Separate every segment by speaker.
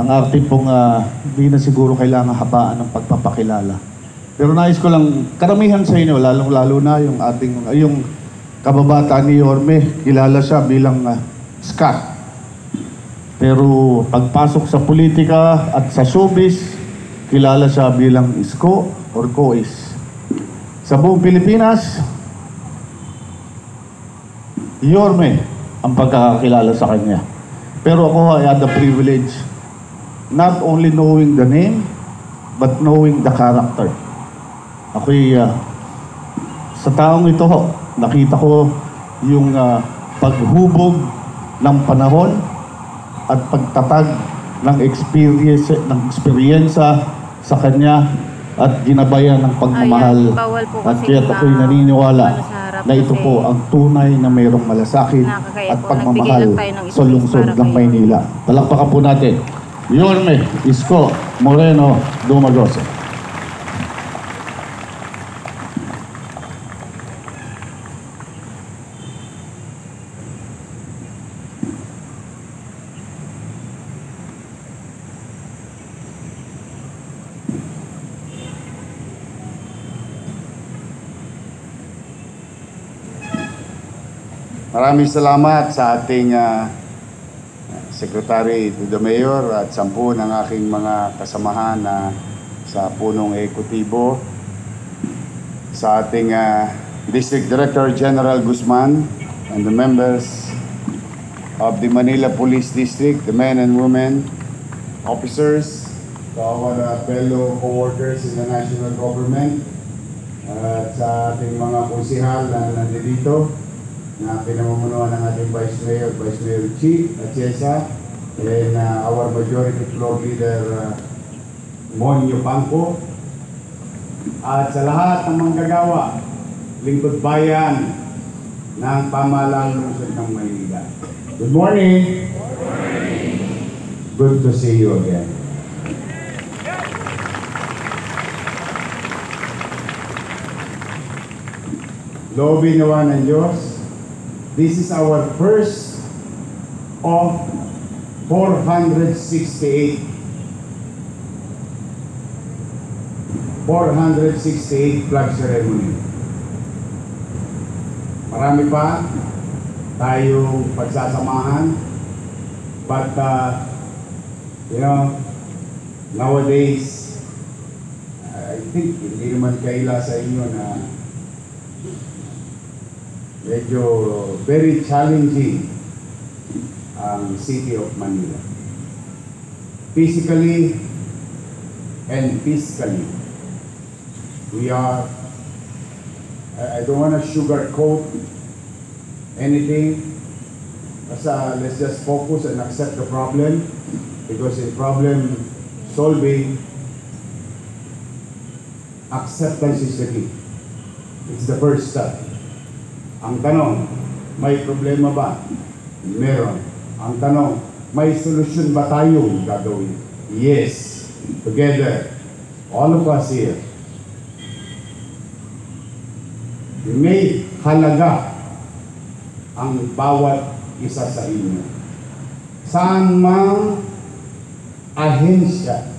Speaker 1: Ang arte pong hindi na siguro kailangan habaan ng pagpapakilala. Pero nais ko lang, karamihan sa inyo, lalong-lalo na yung ating, yung kababataan ni Yorme, kilala siya bilang Scott. Pero pagpasok sa politika at sa showbiz, kilala siya bilang Isko or Kois. Sa buong Pilipinas, Yorme ang pagkakakilala sa kanya. Pero ako, I had the privilege not only knowing the name, but knowing the character. Ako'y sa taong ito, nakita ko yung paghubog ng panahon at pagtatag ng experiensa sa kanya at ginabayan ng pagmamahal. At kaya ako'y naniniwala na ito po ang tunay na mayroong malasakit at pagmamahal sa lungsod ng Maynila. Palakpakan po natin Yorme Isko Moreno Dumagoso.
Speaker 2: Maraming salamat sa ating Secretary to the Mayor at 10 ng aking mga kasamahan sa punong ekutibo, sa ating District Director General Guzman and the members of the Manila Police District, the men and women, officers, to our fellow co-workers in the national government, at sa ating mga konsihal na nandito, na pinamumunuan ng ating Vice Mayor Chi Atiesa, and our Majority Floor Leader Monyo Pangco, at sa lahat ng manggagawa, lingkod bayan ng pamahalaan lungsod ng Maynila. Good morning! Good to see you again. Loobin nawa ng Diyos, this is our first of 468 flag ceremony. Marami pa tayong pagsasamahan, but nowadays I think hindi naman kaila sa inyo na medyo very challenging ang city of Manila. Physically and fiscally. We are, I don't want to sugarcoat anything. Let's just focus and accept the problem, because in problem solving, acceptance is the key. It's the first step. Ang tanong, may problema ba? Meron. Ang tanong, may solusyon ba tayong gagawin? Yes. Together, all of us here. May halaga ang bawat isa sa inyo. Saan mang ahensya,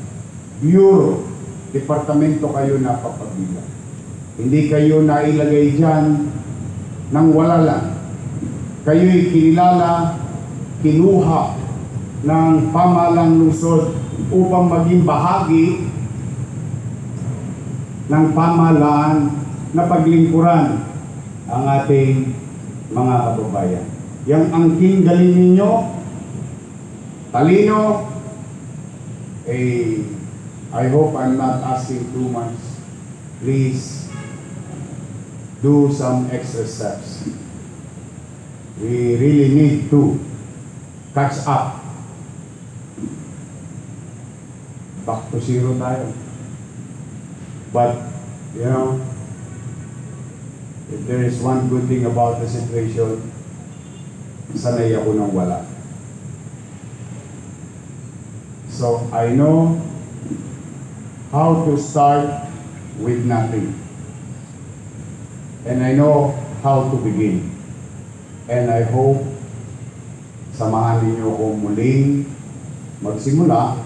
Speaker 2: bureau, departamento kayo napapabilang. Hindi kayo nailagay dyan nang wala lang. Kayo'y kinilala, kinuha ng pamahalang lungsod upang maging bahagi ng pamahalaan na paglingkuran ang ating mga kababayan. Yang angking galing ninyo, talino, I hope I'm not asking too much. Please do some extra steps. We really need to catch up. Back to zero tayo. But, if there is one good thing about the situation, sanay ako nang wala. So, I know how to start with nothing. And I know how to begin. And I hope samahan ninyo ako muling magsimula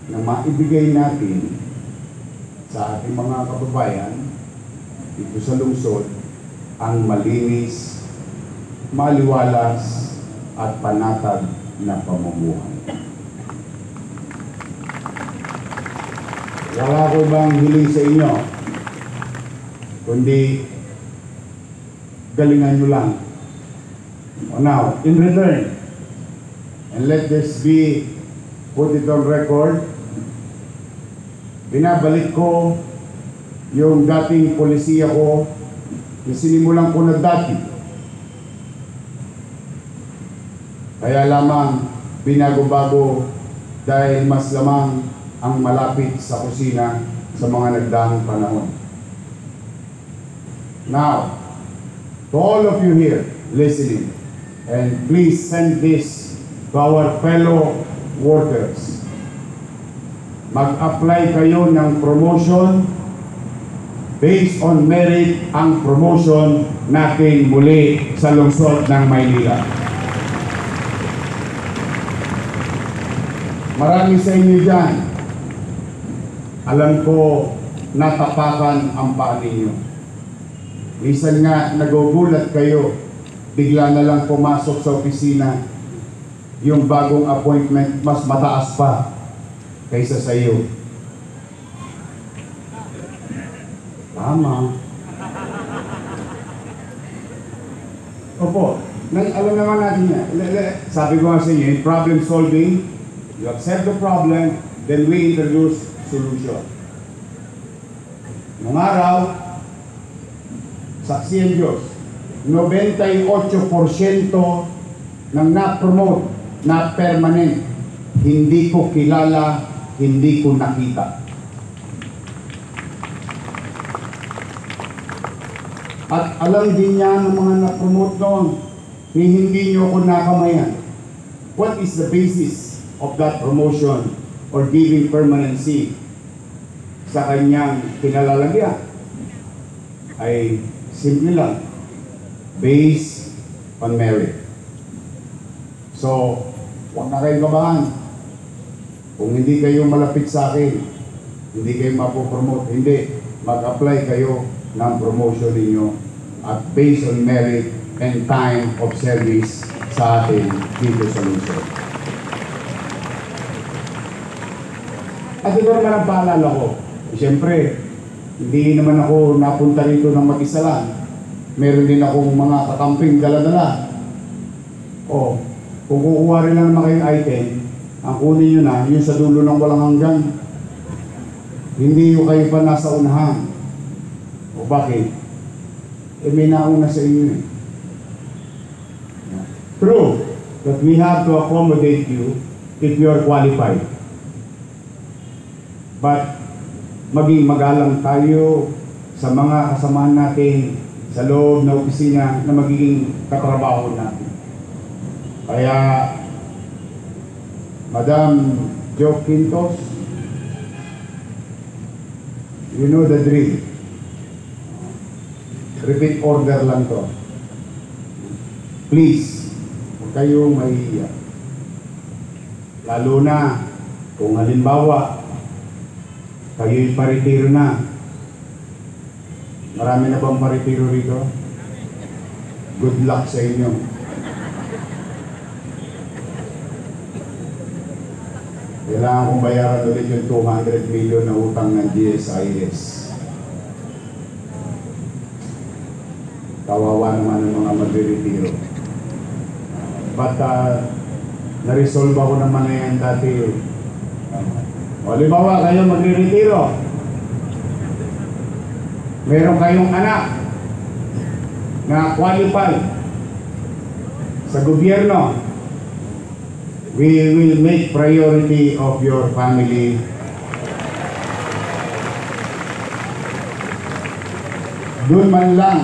Speaker 2: na maibigay natin sa ating mga kababayan dito sa lungsod ang malinis, maliwalas at panatag na pamumuhay. Wala ko bang hiling sa inyo, kundi galingan nyo lang. Now, in return, and let this be put it on record, binabalik ko yung dating polisiya ko na sinimulan ko na dati. Kaya lamang binago-bago dahil mas lamang ang malapit sa kusina sa mga nagdaang panahon. Now, to all of you here listening, and please send this to our fellow workers. Mag-apply kayo ng promotion based on merit ang promotion natin muli sa lungsod ng Maynila. Marami sa inyo dyan, alam ko natapakan ang paa ninyo. Minsan nga nagugulat kayo, bigla na lang pumasok sa opisina, yung bagong appointment mas mataas pa kaysa sa iyo. Tama. Opo, alam naman natin yan. Sabi ko nga sa inyo, in problem solving, you accept the problem, then we introduce solution. Nung araw, saksi ang Diyos, 98% ng na-promote na permanent, hindi ko kilala, hindi ko nakita. At alam din niya ng mga na-promote noon, hindi niyo ako nakamayan. What is the basis of that promotion or giving permanency sa kanyang pinalalagyan? Ay simple lang, based on merit. So, huwag na kayong kabahan. Kung hindi kayo malapit sa akin, hindi kayo mapopromote, hindi, mag-apply kayo ng promotion ninyo at based on merit and time of service sa atin dito sa lungsod. At ito naman ang paalala ko. Siyempre, hindi naman ako napunta rito ng mag-isa lang. Meron din akong mga kakamping dala-dala. O, kung kukuha rin lang naman kayong item, ang kunin nyo na, yung sa dulo ng walang hanggan. Hindi yung kayo pa nasa unahan. O bakit? Eh may nauna sa inyo eh. True that we have to accommodate you if you are qualified. But maging magalang tayo sa mga kasamahan natin sa loob na opisina na magiging katrabaho natin. Kaya, Madam Jo Quintos, you know the drill. Repeat order lang to. Please, huwag kayong mahihiya. Lalo na kung halimbawa, kayo'y paritiro na. Marami na bang paritiro rito? Good luck sa inyo. Kailangan kong bayaran ulit yung 200 million na utang ng GSIS. Kawawa naman ng mga magre-retiro. But na-resolve ako naman na yan dati. O halimbawa kayo magre-retiro. Meron kayong anak na qualified sa gobyerno. We will make priority of your family. Doon man lang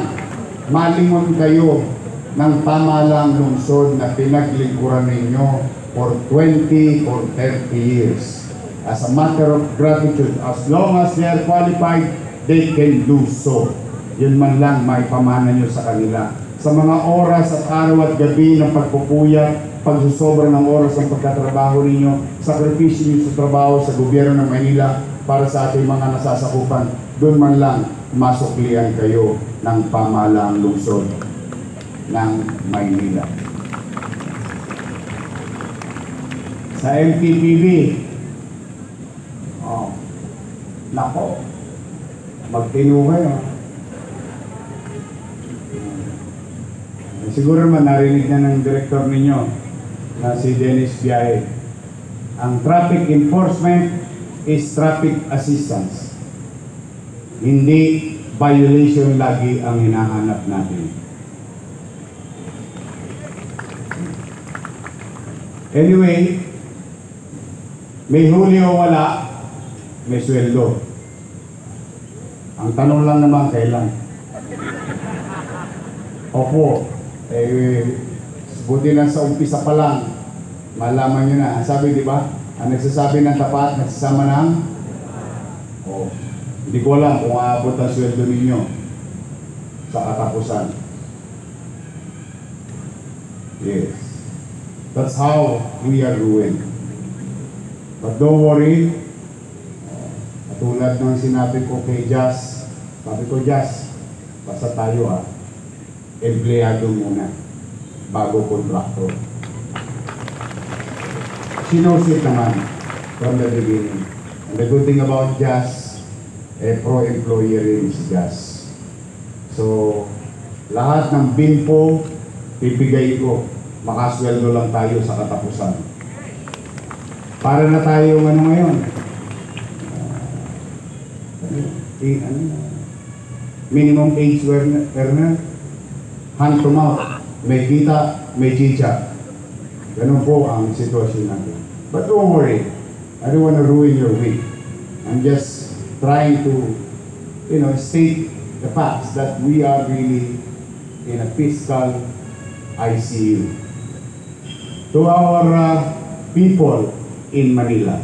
Speaker 2: malingon kayo ng pamahalang lungsod na pinaglingkuran ninyo for 20 or 30 years. As a matter of gratitude, as long as they are qualified, they can do so. Yun man lang may pamana nyo sa kanila. Sa mga oras at araw at gabi ng pagpupuyat, pagsusobra ng oras ng pagkatrabaho ninyo, sakripisyo niyo sa trabaho sa gobyerno ng Maynila para sa ating mga nasasakupan, doon man lang masuklian kayo ng pamahalaang lungsod ng Maynila. Sa MTPB, nako, magtino kayo. Siguro naman narinig na ng direktor ninyo na si Dennis Biaye. Ang traffic enforcement is traffic assistance. Hindi violation lagi ang hinahanap natin. Anyway, may huli o wala, may sweldo. Ang tanong lang naman, kailan? Opo, buti lang sa umpisa pa lang, malaman nyo na. Sabi, di ba? Ang nagsasabi ng tapat, nagsasama ng? Hindi ko alam kung aabot ang sweldo ninyo sa katapusan. Yes. That's how we are ruined. But don't worry. Katulad ng sinabi ko kay Jazz, sabi ko, Jazz, basta tayo empleyado muna bago kontraktor. Sinusit naman from the beginning. And the good thing about Jazz, pro-employer rin si Jazz. So, lahat ng binpo, pipigay ko, makasweldo lang tayo sa katapusan. Para na tayo ngayon, minimum age earner, hand to mouth, may kita, may chicha. Ganun po ang sitwasyon natin. But don't worry, I don't want to ruin your week. I'm just trying to, state the facts that we are really in a fiscal ICU. To our people in Manila.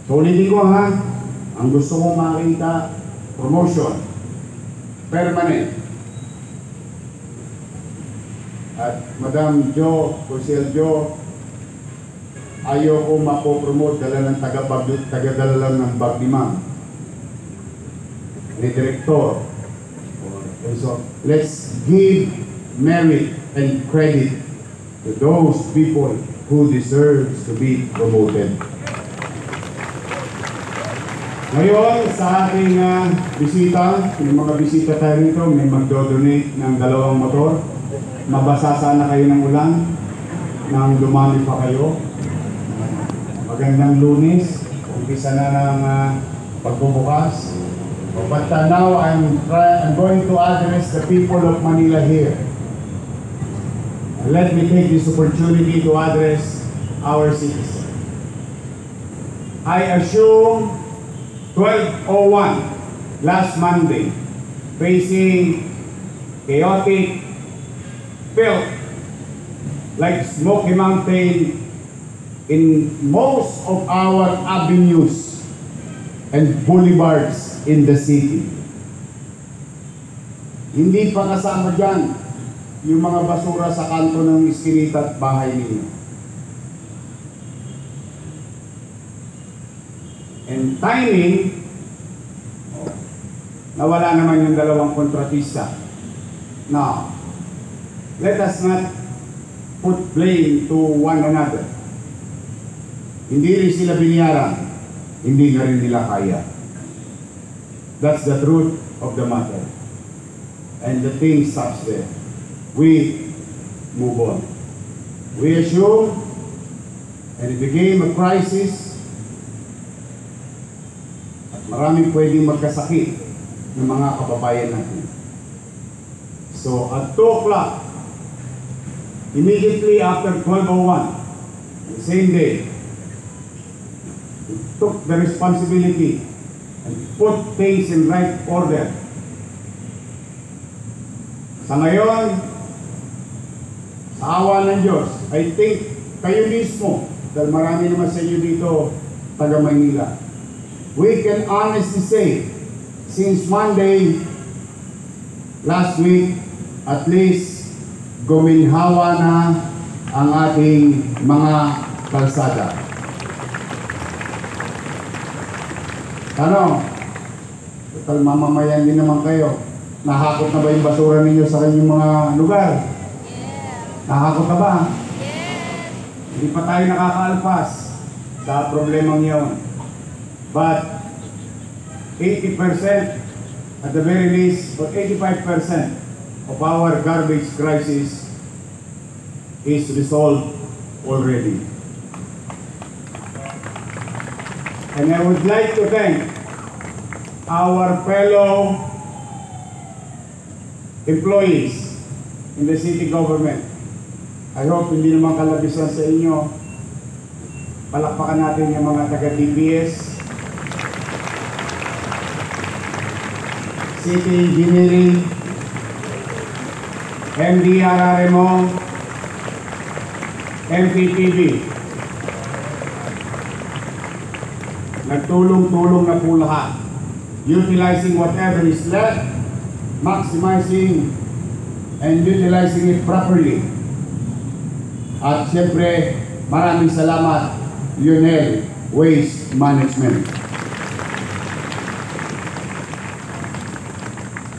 Speaker 2: So ulitin ko ang gusto kong makita, promotion, permanent. At Madam Jo, Cosel Jo, ayaw ko mapopromote, dala ng tagadala lang ng bag ni Ma'am, ni Direktor. And so, let's give merit and credit to those people who deserves to be promoted. Ngayon, sa ating bisita, yung mga bisita tayo rito, may magdo-donate ng 2 motor. Mabasa sana kayo ng ulan, nang dumami pa kayo. Magandang Lunes, umpisa na ng pagbubukas. But now I'm going to address the people of Manila here. Let me take this opportunity to address our citizens. I assume 12:01 last Monday, facing chaotic filth like Smoky Mountain in most of our avenues and boulevards in the city. Hindi pa kasama dyan yung mga basura sa kanto ng iskinita at bahay ninyo. And timing, nawala naman yung 2 kontratista. Now, let us not put blame to one another. Hindi rin sila biniyaran, hindi na rin nila kaya. That's the truth of the matter. And the thing stops there. We move on. We assume, and it became a crisis, at maraming pwedeng magkasakit ng mga kababayan natin. So at 2 o'clock, immediately after 12:01, the same day, we took the responsibility and put things in right order. Sa ngayon, sa awa ng Diyos, I think kayo mismo, dahil marami naman sa inyo dito, taga Maynila, we can honestly say, since Monday, last week, at least, guminhawa na ang ating mga kalsada. Ano? Total mamamayan din naman kayo. Nahakot na ba yung basura ninyo sa kanyang mga lugar? Nahakot na ba? Hindi pa tayo nakakaalpas sa problemang yun. But 80%, at the very least, or 85% of our garbage crisis is resolved already. And I would like to thank our fellow employees in the city government. I hope hindi naman kalabisan sa inyo. Palakpakan natin yung mga taga-DPS, City Engineering, MDRRMO, MPPB. Nagtulong-tulong na po lahat. Utilizing whatever is left, maximizing and utilizing it properly. At siyempre, maraming salamat, Lionel Waste Management.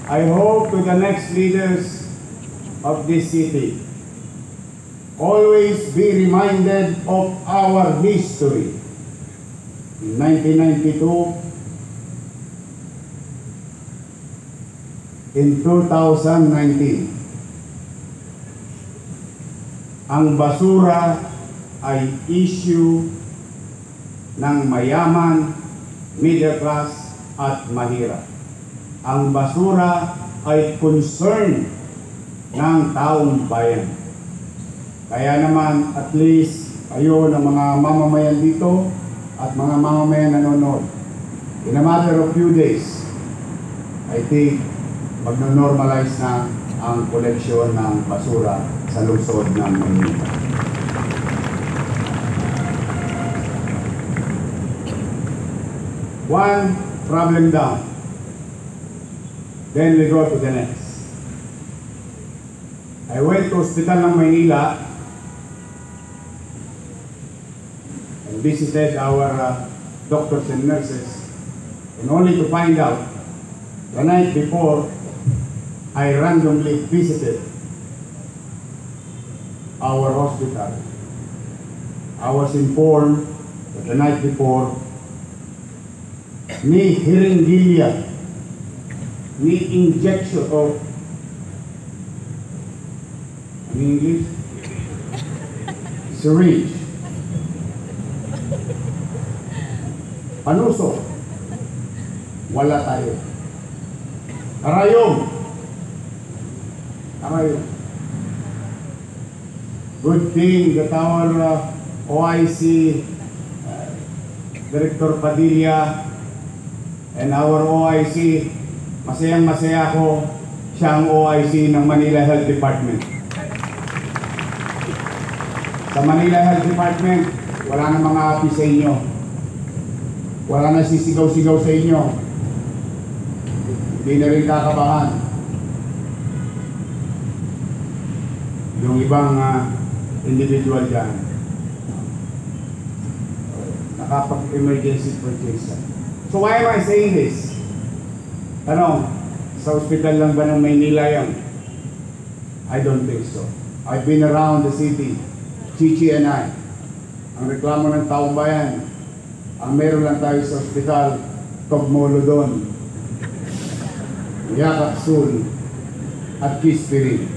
Speaker 2: I hope to the next leaders of this city, always be reminded of our history. In 1992, in 2019, ang basura ay issue ng mayaman, middle class at mahirap. Ang basura ay concern ng taong bayan. Kaya naman, at least kayo ng mga mamamayan dito at mga mamamayan nanonood, in a matter of few days, I think magno-normalize na ang koleksyon ng basura sa lungsod ng Maynila. One problem down. Then we go to the next. I went to hospital ng Maynila and visited our doctors and nurses, and only to find out the night before I randomly visited our hospital. I was informed that the night before, ni hiringgilya, ni injection of, in English, syringe, panuso, wala tayo. Karayom. Good thing that our OIC Director Padilla and our OIC, masayang-masaya ako, siya ang OIC ng Manila Health Department. Sa Manila Health Department, wala na mga api sa inyo. Wala na sisigaw-sigaw sa inyo. Hindi na rin kakabahan. Yung ibang individual dyan, nakapag-emergency purchase. So why am I saying this? Tanong, sa hospital lang ba ng Maynila yan? I don't think so. I've been around the city, Chichi and I. Ang reklamo ng taong bayan, ang meron lang tayo sa hospital, Togmolodon, Yakapsul, at Kispirin.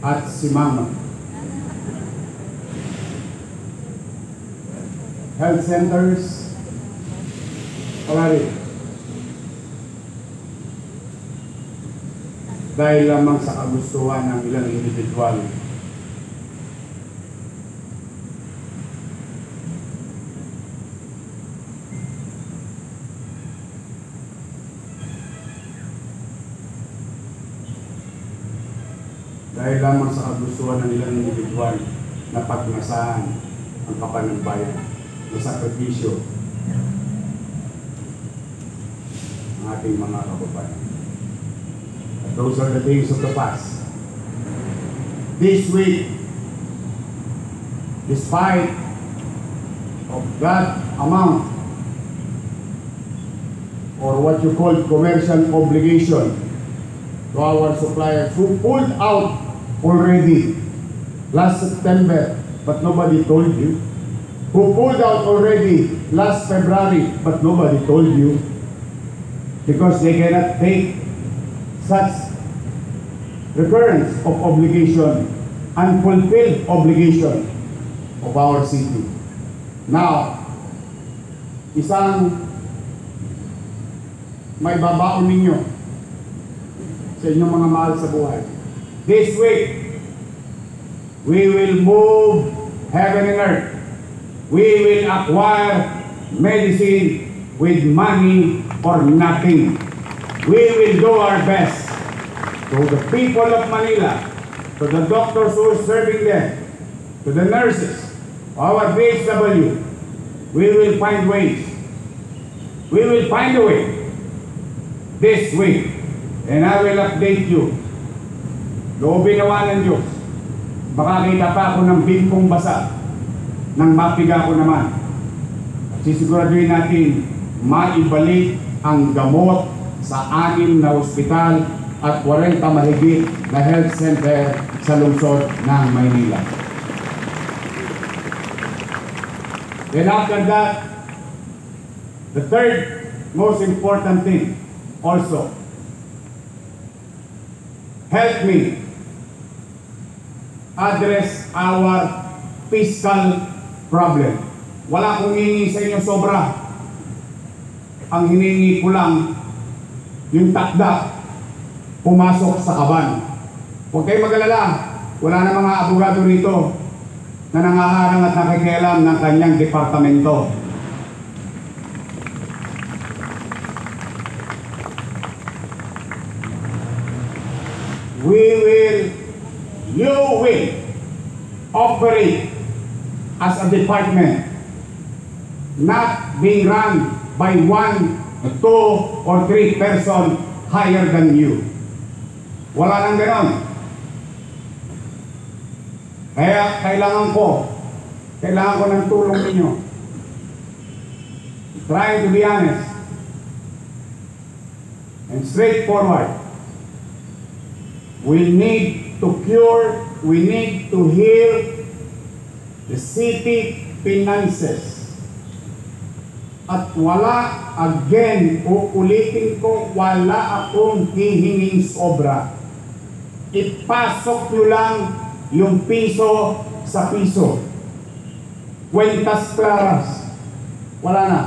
Speaker 2: At si Mama. Health centers, wala rin. Dahil lamang sa kagustuhan ng ilang individual. Dahil lamang sa kagustuhan ng ilang individual na pagmasaan ang kapanambayan na sakripisyo ng ating mga kababayan. Those are the things of the past. this week, despite of that amount, or what you call commercial obligation to our suppliers who pulled out already last September, but nobody told you. Who pulled out already last February, but nobody told you. Because they cannot take such recurrence of obligation, unfulfilled obligation of our city. Now, isang may babaon ninyo sa inyong mga mahal sa buhay. This week, we will move heaven and earth. We will acquire medicine with money or nothing. We will do our best to the people of Manila, to the doctors who are serving them, to the nurses, our BHW. We will find ways. We will find a way this week, and I will update you. Loobin nawa ng Diyos. Makakita pa ako ng bingkong basa nang mapiga ko naman. Sisiguraduhin natin maibalik ang gamot sa 6 na ospital at 40 mahigit na health center sa lungsod ng Maynila. Then after that, the third most important thing also, help me address our fiscal problem. Wala akong hiningi sa inyo sobra. Ang hiningi ko lang, yung takda, pumasok sa kaban. Huwag kayong mag-alala, wala na mga abogado rito na nangaharang at nakikialam ng kanyang departamento. You will operate as a department, not being run by 1, 2, or 3 person higher than you. Wala nang ganon. Kaya kailangan ko ng tulong ninyo. Trying to be honest and straightforward. We need to cure, we need to heal the city finances. At wala, again, uulitin ko, wala akong hihinging sobra. Ipasok nyo lang yung piso sa piso. Cuentas claras. Wala na.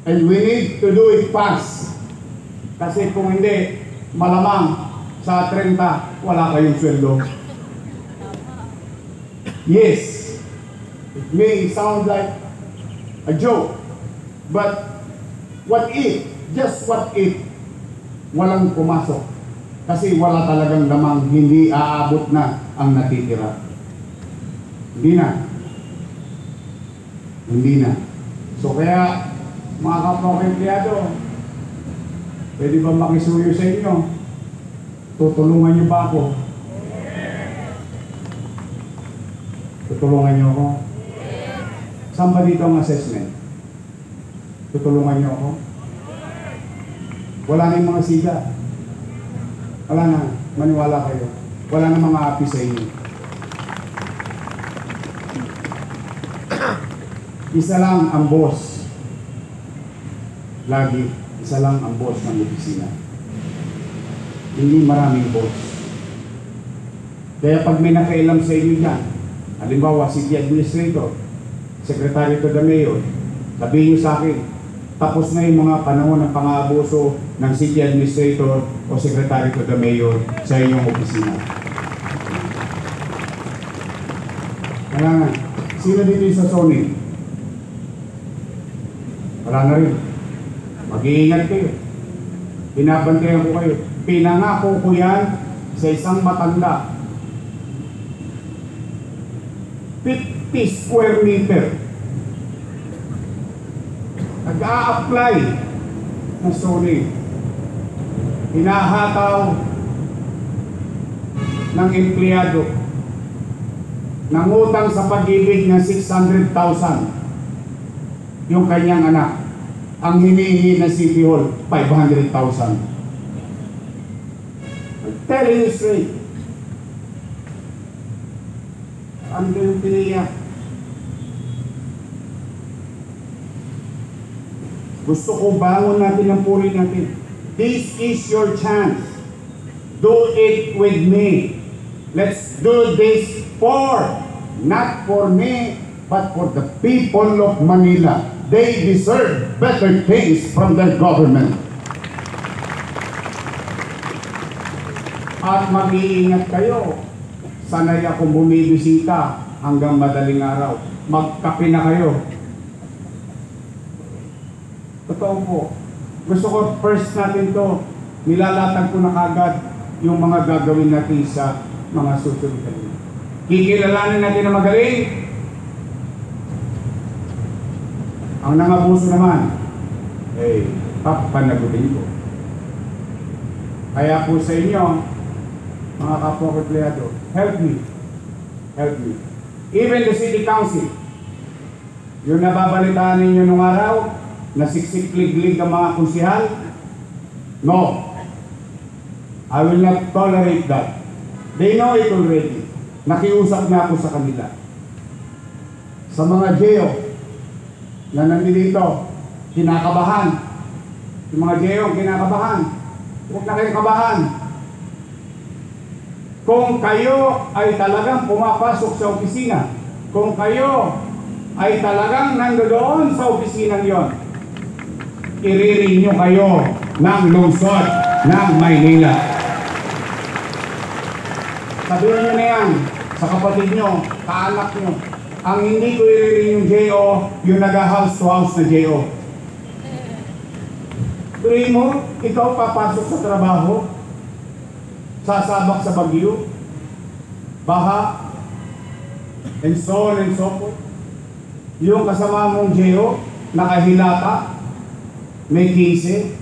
Speaker 2: And we need to do it fast. Kasi kung hindi, malamang sa 30, wala kayong sweldo. Yes, it may sound like a joke, but what if, just what if, walang pumasok? Kasi wala talagang lamang, hindi aabot na ang natitira. Hindi na. Hindi na. So kaya, mga kapwa empleyado, pwede ba makisuyo sa inyo? Tutulungan niyo ba ako? Tutulungan niyo ako? Saan ba dito ang assessment? Tutulungan niyo ako? Wala na yung mga siga. Wala na. Maniwala kayo. Wala na mga api sa inyo. Isa lang ang boss. Lagi. Isa lang ang boss ng opisina. Hindi maraming boss. Kaya pag may nakailam sa inyo dyan, halimbawa city administrator, secretary to the mayor, sabihin nyo sa akin, tapos na yung mga panahon ng pang-aabuso ng city administrator o secretary to the mayor sa inyong opisina. Kaya nga, sino dito sa zoning? Wala na rin. Mag-iingat kayo. Pinabantayan ko kayo. Pinangako ko yan sa isang matanda. 50 square meter. Nag-a-apply ng zoning. Hinahataw
Speaker 3: ng empleyado. Nangutang sa Pag-ibig ng 600,000 yung kanyang anak. Ang hinihingi ng City Hall, 500,000. I'm telling you straight. Ang piniyak. Gusto ko bangon natin ang puri natin. This is your chance. Do it with me. Let's do this not for me, but for the people of Manila. They deserve better things from their government. At mag-iingat kayo. Sanay akong bumibisita hanggang madaling araw. Magkape na kayo. Totoo po. Gusto ko first natin to, nilalatag ko na kagad yung mga gagawin natin sa mga susunod na. Kikilalanin natin na magaling. Ang nangabuso naman, papanagutin ko. Kaya po sa inyo, mga kapwa empleyado, help me. Help me. Even the city council, yung nababalitaan ninyo nung araw, na siksik-lig-lig ang mga kunsihal, no. I will not tolerate that. They know it already. Nakiusap na ako sa kanila. Sa mga GEO na nandito, kinakabahan. Yung mga GEO, kinakabahan. Huwag na kayong kabahan. Kung kayo ay talagang pumapasok sa opisina, kung kayo ay talagang nandoon sa opisinang yon, iririn nyo kayo ng lungsod ng Maynila. Sabihin nyo na yan sa kapatid nyo, kaanak nyo. Ang hindi ko iririn yung JO, yung naga-house to house na JO. Tuloy mo, ikaw papasok sa trabaho, sasabak sa bagyo, baha, and so on and so forth. Yung kasama mong JO, nakahilata, may 15,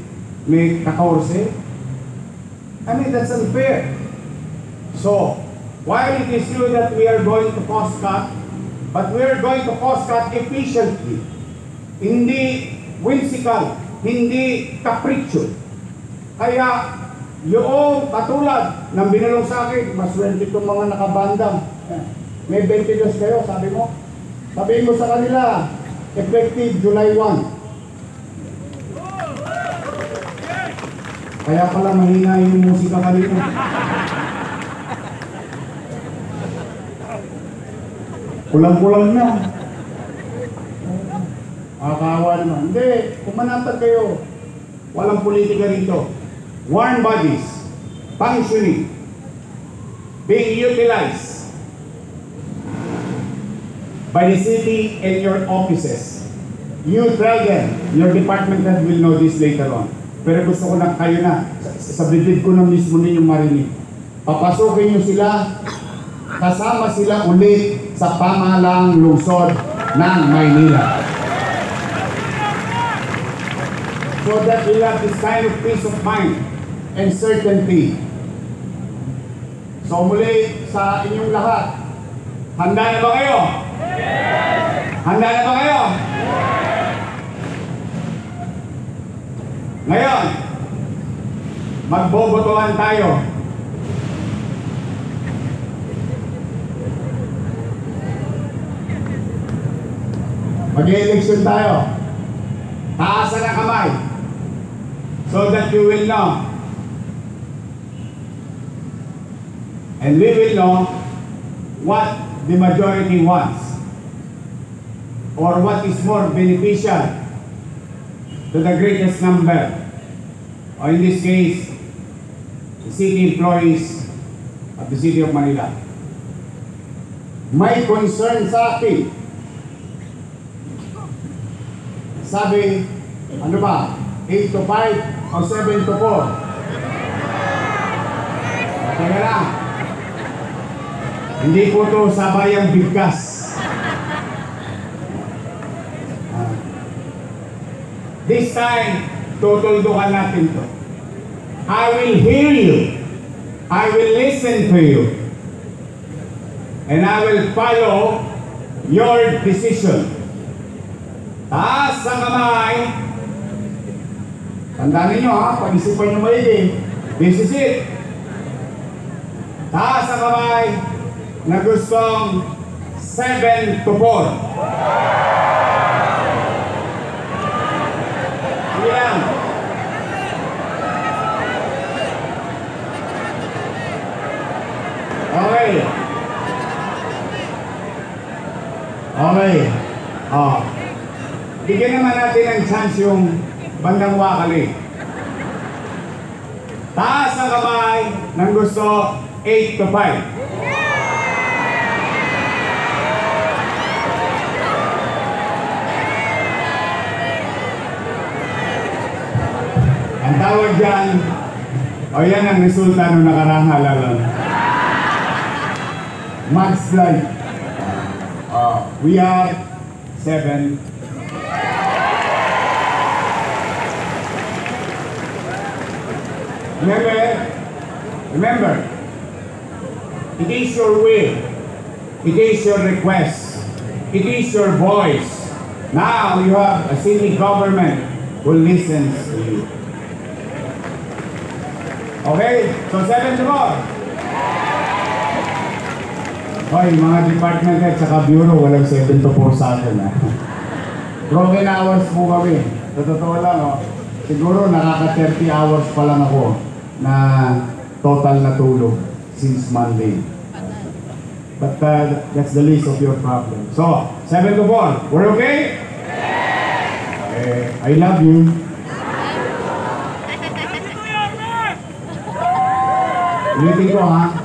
Speaker 3: may 14. I mean, that's unfair. So, while it is true that we are going to cost cut, but we are going to cost cut efficiently. Hindi whimsical, hindi capriccio. Kaya, yung katulad ng binulong sa akin, maswerte itong mga nakabandang. May 22 kayo, sabi mo. Sabihin mo sa kanila, effective July 1. Kaya pala mahina yung musika kanina. Kulang-kulang na. Akawa naman. Hindi, kumanatag kayo. Walang politika rito. Warm bodies, functioning, being utilized by the city and your offices. You tell them, your department head will know this later on. Pero gusto ko na kayo na, sa bibig ko na mismo ninyong marinig. Papasukin nyo sila, kasama sila ulit sa pamahalaang lungsod ng Maynila. So that we have this kind of peace of mind and certainty. So muli sa inyong lahat, handa na ba kayo? Handa na ba kayo? Ngayon, magbobotohan tayo. Mag-election tayo. Taasan ang kamay. So that you will know. And we will know what the majority wants. Or what is more beneficial to the greatest number, or in this case, the city employees of the City of Manila. May concern sa akin. Sabi, ano ba, 8 to 5 o 7 to 4? Kaya lang, hindi po ito sabayang bigkas. This time, tutuldukan natin to. I will hear you. I will listen to you. And I will follow your decision. Taas ang kamay. Tandaan ninyo ha, pag-isipan nyo maigi. This is it. Taas ang kamay na gustong 7 to 4. Sige lang. Okay. Okay. Bigyan naman natin ng chance yung bandang wakali. Taas ang kamay ng gusto 8 to 5. Ang tawag dyan, yan ang resulta nung nakaraang halalan. Max Light. We are 7. Remember, it is your will, it is your request, it is your voice. Now you have a city government who listens to you. Okay, so 7 to 4. Hoy, mga department at saka bureau, walang 7 to 4 sa akin. Broken hours po kami. Sa totoo lang, siguro nakaka-30 hours pa lang ako na total na tulog since Monday. But that's the least of your problem. So, 7 to 4. We're okay? I love you. Ulitin ko ha.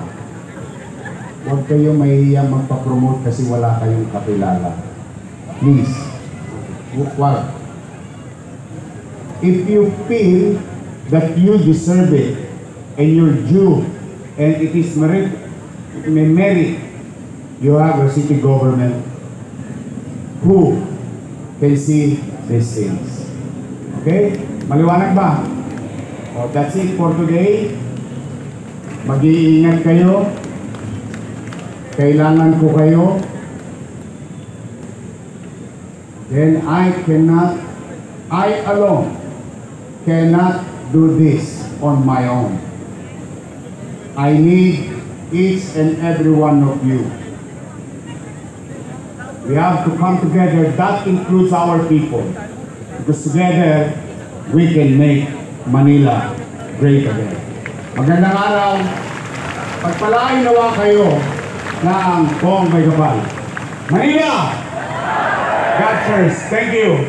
Speaker 3: Huwag kayong mahihiyang magpa-promote kasi wala kayong kakilala. Please. Wag. If you feel that you deserve it and you're due and it is merit, you have a city government who can see these things. Okay? Maliwanag ba? That's it for today. Mag-iingat kayo. Kailangan ko kayo. Then I alone cannot do this on my own. I need each and every one of you. We have to come together. That includes our people. Because together, we can make Manila great again. Magandang araw. Pagpalain nawa kayo ng buong may kapal. Manila! God first. Thank you.